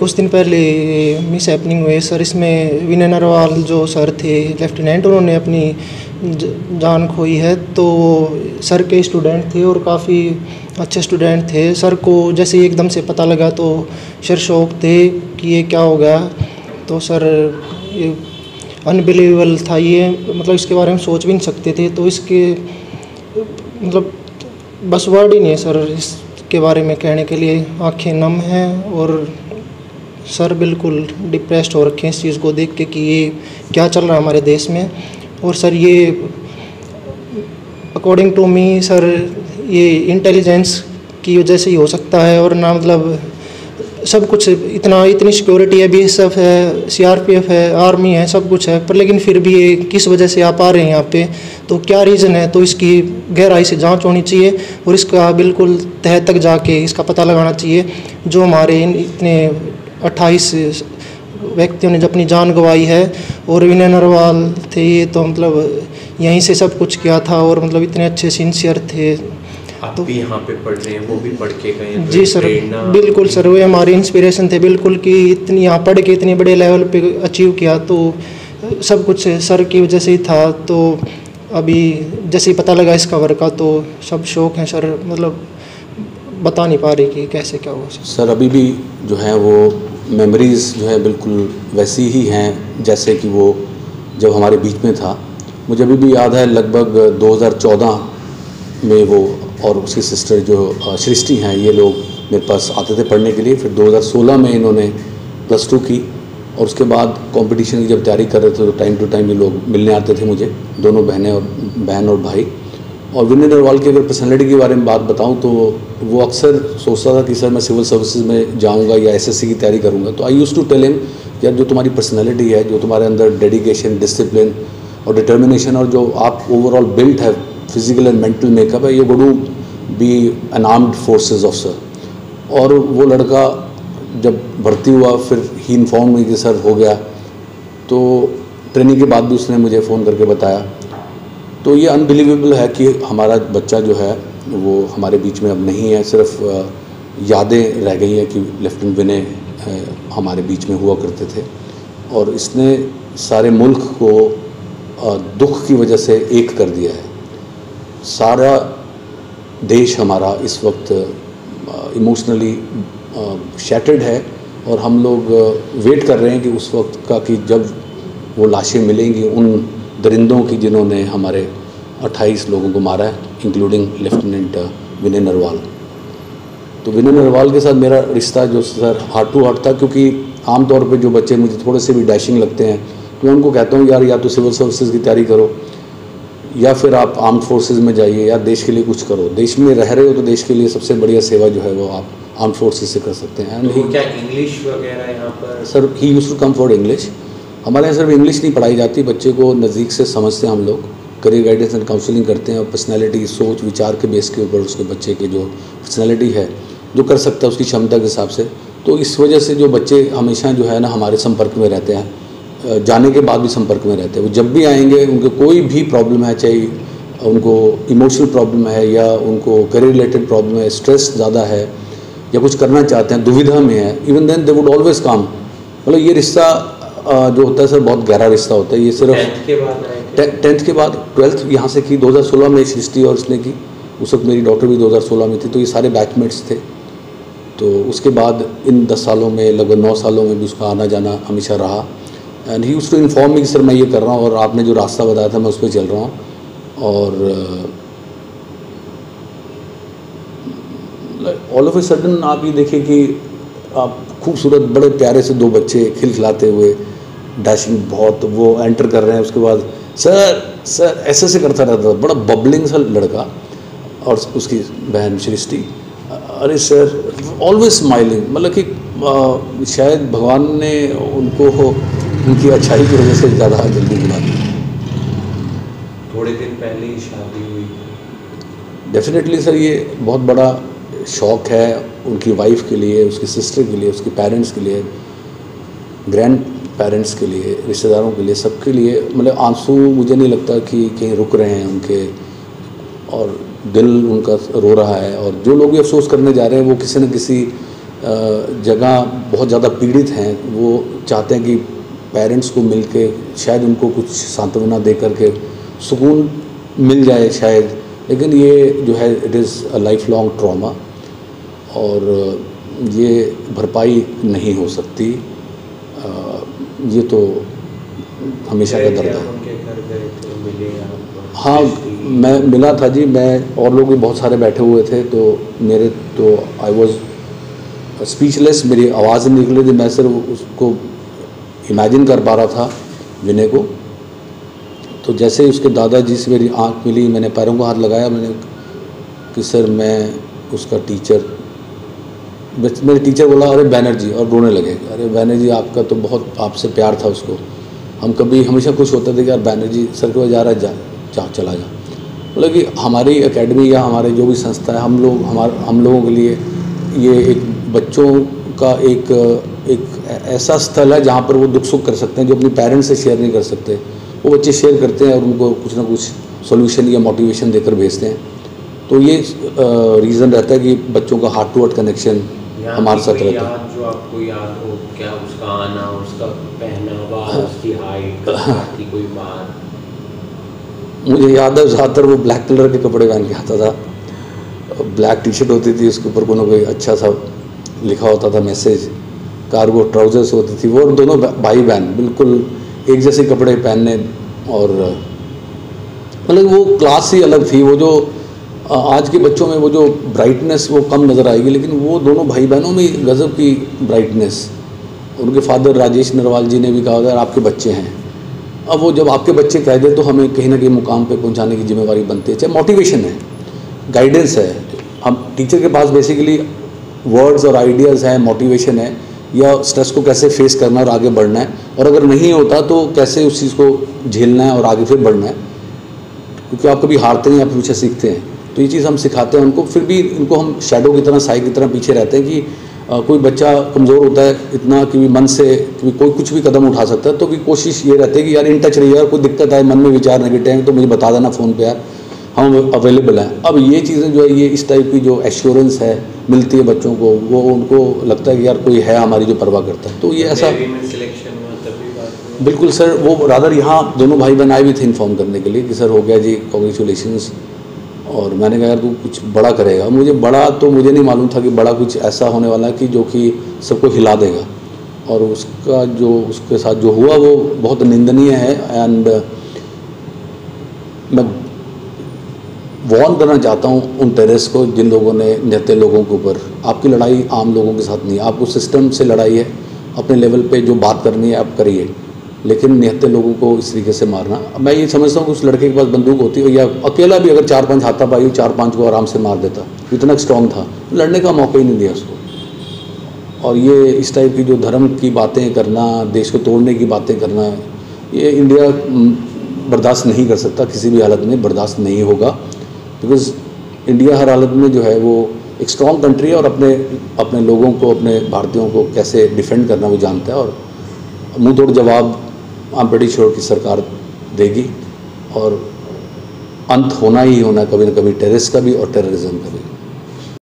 कुछ दिन पहले मिस हैपनिंग हुए सर, इसमें विनय नरवाल जो सर थे लेफ्टिनेंट, उन्होंने अपनी जान खोई है। तो सर के स्टूडेंट थे और काफ़ी अच्छे स्टूडेंट थे। सर को जैसे ही एकदम से पता लगा तो सर शौक थे कि ये क्या हो गया। तो सर ये अनबिलीवेबल था ये, मतलब इसके बारे में सोच भी नहीं सकते थे। तो इसके मतलब बस वर्ड ही नहीं है सर इसके बारे में कहने के लिए। आंखें नम हैं और सर बिल्कुल डिप्रेस्ड हो रखे हैं इस चीज़ को देख के कि ये क्या चल रहा है हमारे देश में। और सर ये अकॉर्डिंग टू मी सर ये इंटेलिजेंस की वजह से ही हो सकता है, और ना मतलब सब कुछ इतनी सिक्योरिटी है, BSF है, CRPF है, आर्मी है, सब कुछ है, पर लेकिन फिर भी ये किस वजह से आप आ रहे हैं यहाँ पे, तो क्या रीज़न है। तो इसकी गहराई से जांच होनी चाहिए और इसका बिल्कुल तह तक जाके इसका पता लगाना चाहिए। जो हमारे इतने 28 व्यक्तियों ने जो अपनी जान गंवाई है, और विनय नरवाल थे ये, तो मतलब यहीं से सब कुछ किया था और मतलब इतने अच्छे सिंसियर थे। आप तो भी यहाँ पे पढ़ रहे हैं, वो भी पढ़ के गए। जी सर, बिल्कुल सर, वो हमारी इंस्पिरेशन थे बिल्कुल कि इतनी यहाँ पढ़ के इतने बड़े लेवल पे अचीव किया, तो सब कुछ सर की वजह से ही था। तो अभी जैसे ही पता लगा इस खबर का तो सब शौक हैं सर, मतलब बता नहीं पा रही कि कैसे क्या हुआ सर। अभी भी जो है वो मेमोरीज़ जो है बिल्कुल वैसी ही हैं जैसे कि वो जब हमारे बीच में था। मुझे अभी भी याद है लगभग 2014 में वो और उसकी सिस्टर जो सृष्टि हैं, ये लोग मेरे पास आते थे पढ़ने के लिए। फिर 2016 में इन्होंने +2 की और उसके बाद कंपटीशन की जब तैयारी कर रहे थे तो टाइम टू टाइम ये लोग मिलने आते थे मुझे, दोनों बहन और भाई। और विनय नरवाल की अगर पर्सनैलिटी के बारे में बात बताऊं तो वो अक्सर सोचता था कि सर मैं सिविल सर्विसेज में जाऊंगा या SSC की तैयारी करूंगा। तो आई यूज़ टू टेल हिम यार, जो तुम्हारी पर्सनैलिटी है, जो तुम्हारे अंदर डेडिकेशन, डिसिप्लिन और डिटर्मिनेशन और जो आप ओवरऑल बिल्ट है, फिजिकल एंड मेंटल मेकअप है, ये would be N armed forces officer. और वो लड़का जब भर्ती हुआ फिर ही इन्फॉर्म हुई कि सर हो गया। तो ट्रेनिंग के बाद भी उसने मुझे फ़ोन करके बताया। तो ये अनबिलीवेबल है कि हमारा बच्चा जो है वो हमारे बीच में अब नहीं है। सिर्फ यादें रह गई हैं कि लेफ्टिनेंट विनय हमारे बीच में हुआ करते थे, और इसने सारे मुल्क को दुख की वजह से एक कर दिया है। सारा देश हमारा इस वक्त इमोशनली शैटर्ड है, और हम लोग वेट कर रहे हैं कि उस वक्त का कि जब वो लाशें मिलेंगी उन दरिंदों की जिन्होंने हमारे 28 लोगों को मारा है, इंक्लूडिंग लेफ्टिनेंट विनय नरवाल। तो विनय नरवाल के साथ मेरा रिश्ता जो सर हार्ट टू हार्ट था, क्योंकि आमतौर पे जो बच्चे मुझे थोड़े से भी डैशिंग लगते हैं तो मैं उनको कहता हूँ यार या तो सिविल सर्विसेज की तैयारी करो या फिर आप आर्म्ड फोर्सेज में जाइए, या देश के लिए कुछ करो। देश में रह रहे हो तो देश के लिए सबसे बढ़िया सेवा जो है वो आप आर्म्ड फोर्सेज से कर सकते हैं। तो क्या इंग्लिश वगैरह यहाँ पर सर ही used to come for English. हमारे यहाँ सिर्फ इंग्लिश नहीं पढ़ाई जाती, बच्चे को नज़दीक से समझते हैं हम लोग, करियर गाइडेंस एंड काउंसलिंग करते हैं, और पर्सनैलिटी, सोच विचार के बेस के ऊपर उसके बच्चे की जो पर्सनैलिटी है, जो कर सकता है उसकी क्षमता के हिसाब से। तो इस वजह से जो बच्चे हमेशा जो है ना हमारे संपर्क में रहते हैं, जाने के बाद भी संपर्क में रहते हैं। वो जब भी आएंगे उनको कोई भी प्रॉब्लम है, चाहे उनको इमोशनल प्रॉब्लम है या उनको करियर रिलेटेड प्रॉब्लम है, स्ट्रेस ज़्यादा है या कुछ करना चाहते हैं, दुविधा में है, even then they would always come. मतलब ये रिश्ता जो होता है सर बहुत गहरा रिश्ता होता है। ये सिर्फ 10th के बाद 12th यहाँ से की 2016 में सृष्टि और इसने की। उस वक्त मेरी डॉटर भी 2016 में थी, तो ये सारे बैचमेट्स थे। तो उसके बाद इन 10 सालों में, लगभग 9 सालों में भी उसका आना जाना हमेशा रहा। And he used to inform me कि सर मैं ये कर रहा हूँ और आपने जो रास्ता बताया था मैं उस पर चल रहा हूँ। और ऑल ऑफ ए सडन आप ये देखिए कि आप खूबसूरत बड़े प्यारे से 2 बच्चे खिलखिलाते हुए, डैशिंग बहुत, वो एंटर कर रहे हैं। उसके बाद सर ऐसे करता रहता था, बड़ा बबलिंग सा लड़का, और उसकी बहन सृष्टि, अरे सर ऑलवेज स्माइलिंग। मतलब कि शायद भगवान ने उनको उनकी अच्छाई की वजह से ज़्यादा जल्दी बुला दिया। थोड़े दिन पहले ही शादी हुई। डेफिनेटली सर ये बहुत बड़ा शौक़ है उनकी वाइफ के लिए, उसकी सिस्टर के लिए, उसके पेरेंट्स के लिए, ग्रैंड पेरेंट्स के लिए, रिश्तेदारों के लिए, सबके लिए। मतलब आंसू मुझे नहीं लगता कि कहीं रुक रहे हैं उनके, और दिल उनका रो रहा है। और जो लोग भी अफसोस करने जा रहे हैं वो किसी न किसी जगह बहुत ज़्यादा पीड़ित हैं, वो चाहते हैं कि पेरेंट्स को मिलके शायद उनको कुछ सांत्वना दे करके सुकून मिल जाए शायद, लेकिन ये जो है it is a life long trauma और ये भरपाई नहीं हो सकती। ये तो हमेशा का दर्द है। उनके घर गए थे, मिले आप? हाँ, मैं मिला था जी, मैं और लोग भी बहुत सारे बैठे हुए थे, तो मेरे तो आई वॉज स्पीचलेस, मेरी आवाज़ नहीं निकली थी। मैं सिर्फ उसको इमेजिन कर पा रहा था विनय को। तो जैसे ही उसके दादाजी से मेरी आंख मिली, मैंने पैरों को हाथ लगाया, मैंने कि सर मैं उसका टीचर। मेरे टीचर बोला अरे बैनर्जी, और रोने लगे। अरे बैनर्जी आपका तो बहुत आपसे प्यार था उसको, हम कभी हमेशा खुश होते थे कि यार बैनर्जी सर के पास जा रहा है, जा चला जा। बोला कि हमारी एकेडमी या हमारे जो भी संस्था है, हम लोगों के लिए ये एक बच्चों का एक ऐसा स्थल है जहाँ पर वो दुख सुख कर सकते हैं जो अपने पेरेंट्स से शेयर नहीं कर सकते। वो बच्चे शेयर करते हैं और उनको कुछ ना कुछ सॉल्यूशन या मोटिवेशन देकर भेजते हैं। तो ये रीज़न रहता है कि बच्चों का हार्ट टू हार्ट कनेक्शन हमारे साथ रहता है। जो आपको याद हो, क्या उसका आना, उसका पहनावा, उसकी हाइट की कोई बात? मुझे याद है ज़्यादातर वो ब्लैक कलर के कपड़े पहन के आता था, ब्लैक टी शर्ट होती थी, उसके ऊपर कोई अच्छा सा लिखा होता था मैसेज, कार्गो ट्राउजर्स होती थी। वो दोनों भाई बहन बिल्कुल एक जैसे कपड़े पहनने, और मतलब वो क्लास ही अलग थी। वो जो आज के बच्चों में वो जो ब्राइटनेस वो कम नज़र आएगी, लेकिन वो दोनों भाई बहनों में गज़ब की ब्राइटनेस। उनके फादर राजेश नरवाल जी ने भी कहा था आपके बच्चे हैं। अब वो जब आपके बच्चे कह दे तो हमें कहीं ना कहीं मुकाम पे पहुंचाने की जिम्मेवारी बनती है। चाहे मोटिवेशन है, गाइडेंस है, हम टीचर के पास बेसिकली वर्ड्स और आइडियाज़ हैं, मोटिवेशन है, या स्ट्रेस को कैसे फेस करना और आगे बढ़ना है, और अगर नहीं होता तो कैसे उस चीज़ को झेलना है और आगे फिर बढ़ना है। क्योंकि आप कभी हारते नहीं, आप पीछे सीखते हैं। तो ये चीज़ हम सिखाते हैं उनको। फिर भी इनको हम शैडो की तरह, साई की तरह पीछे रहते हैं कि कोई बच्चा कमज़ोर होता है इतना कि मन से कि कोई कुछ भी कदम उठा सकता है, तो भी कोशिश ये रहती है कि यार इन टच रहिए, यार कोई दिक्कत आए, मन में विचार नेगेटिव हैं तो मुझे बता देना फ़ोन पे, यार हम अवेलेबल हैं। अब ये चीज़ें जो है, ये इस टाइप की जो एश्योरेंस है मिलती है बच्चों को, वो उनको लगता है कि यार कोई है हमारी जो परवाह करता है। तो ये ऐसा बिल्कुल सर, वो रादर यहाँ दोनों भाई बहन आए भी थे इन्फॉर्म करने के लिए कि सर हो गया जी, कॉन्ग्रेचुलेशंस। और मैंने कहा यार तू कुछ बड़ा करेगा। मुझे नहीं मालूम था कि बड़ा कुछ ऐसा होने वाला है कि जो कि सबको हिला देगा, और उसका जो उसके साथ जो हुआ वो बहुत निंदनीय है। एंड मैं वॉर्न करना चाहता हूँ उन टेररिस्ट को जिन लोगों ने निहत्थे लोगों के ऊपर। आपकी लड़ाई आम लोगों के साथ नहीं है, आपको सिस्टम से लड़ाई है। अपने लेवल पे जो बात करनी है आप करिए, लेकिन निहत्थे लोगों को इस तरीके से मारना, मैं ये समझता हूँ कि उस लड़के के पास बंदूक होती है, या अकेला भी अगर 4-5 हाथापाई 4-5 को आराम से मार देता, इतना स्ट्रॉन्ग था, लड़ने का मौका ही नहीं दिया उसको। और ये इस टाइप की जो धर्म की बातें करना, देश को तोड़ने की बातें करना, ये इंडिया बर्दाश्त नहीं कर सकता, किसी भी हालत में बर्दाश्त नहीं होगा। बिकॉज़ इंडिया हर हालत में जो है वो एक स्ट्रॉन्ग कंट्री है, और अपने लोगों को, अपने भारतीयों को कैसे डिफेंड करना वो जानता है, और मुँह तोड़ जवाब आई एम प्रीटी श्योर की सरकार देगी, और अंत होना ही होना कभी ना कभी टेररिस्ट का भी और टेररिज्म का भी।